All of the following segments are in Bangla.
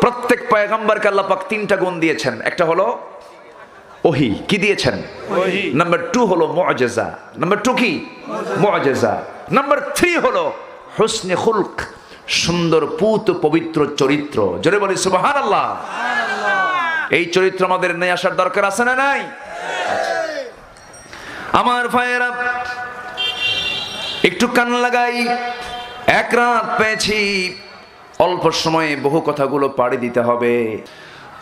প্রত্যেক পয়গম্বরকে আল্লাহ পাক তিনটা গুণ দিয়েছেন। একটা হলো ওহী, কি দিয়েছেন? ওহী। নাম্বার 2 হলো মুআজিজা। নাম্বার 2 কি? মুআজিজা। নাম্বার 3 হলো হুসনে খুলক, সুন্দর পুত পবিত্র চরিত্র। জোরে বলি সুবহানাল্লাহ। এই চরিত্র আমাদের নিয়ে আসার দরকার আছে না নাই? আমার ভাইয়েরা একটু কান লাগাই। এক রাত পেয়েছি, অল্প সময়ে বহু কথাগুলো পাড়ি দিতে হবে।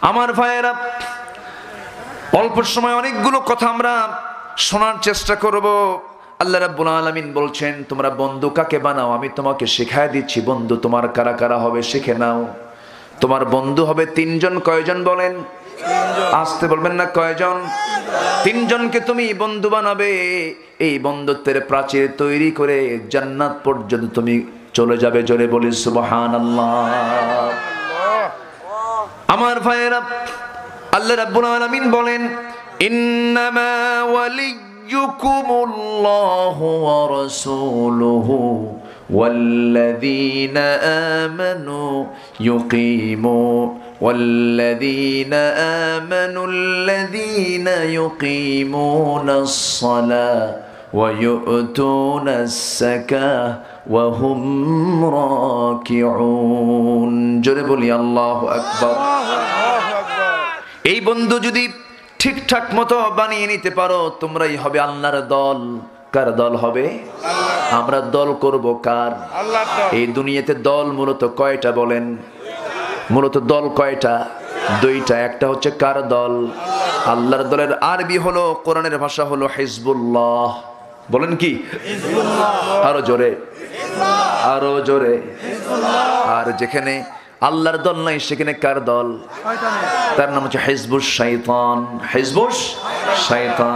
আমার ভাইয়েরা অল্প সময় অনেকগুলো কথা আমরা শোনার চেষ্টা করব। আল্লাহ রাব্বুল আলামিন বলছেন, তোমরা বন্ধু কাকে বানাও আমি তোমাকে শেখায় দিচ্ছি। বন্ধু তোমার কারা কারা হবে শিখে নাও। তোমার বন্ধু হবে 3 জন। কয়জন বলেন? আসতে বলবেন না, কয়জন? 3 জনকে তুমি বন্ধু বানাবে। এই বন্ধুত্বের প্রাচীর তৈরি করে জান্নাত পর্যন্ত তুমি চলে যাবে। জোরে বলি সুবহানাল্লাহ। আমার ভাইয়েরা আল্লাহ রাব্বুল আলামিন বলেন, ইন্নামা ওয়ালিয়্যুকুমুল্লাহু ওয়া রাসূলুহু والذين آمنوا الذين يقيمون الصلاة ويؤتون الزكاة وهم راكعون। জোরে বলি আল্লাহু আকবার। এই বন্ধু যদি ঠিকঠাক মতো বানিয়ে নিতে পারো, তোমরাই হবে আল্লাহর দল। কার দল হবে? আমরা দল করব কার? আল্লাহর দল। এই দুনিয়াতে দল মূলত কয়টা বলেন? মূলত দল কয়টা? 2টা। একটা হচ্ছে কার দল? আল্লাহর দলের আরবি হলো, কোরআনের ভাষা হলো হিজবুল্লাহ। বলেন কি? আরো জোরে, আরো জোরে। আর যেখানে আল্লাহর দল নাই সেখানে কার দল? তার নাম হচ্ছে হিজবুশ শাইতান। হিজবুশ শাইতান।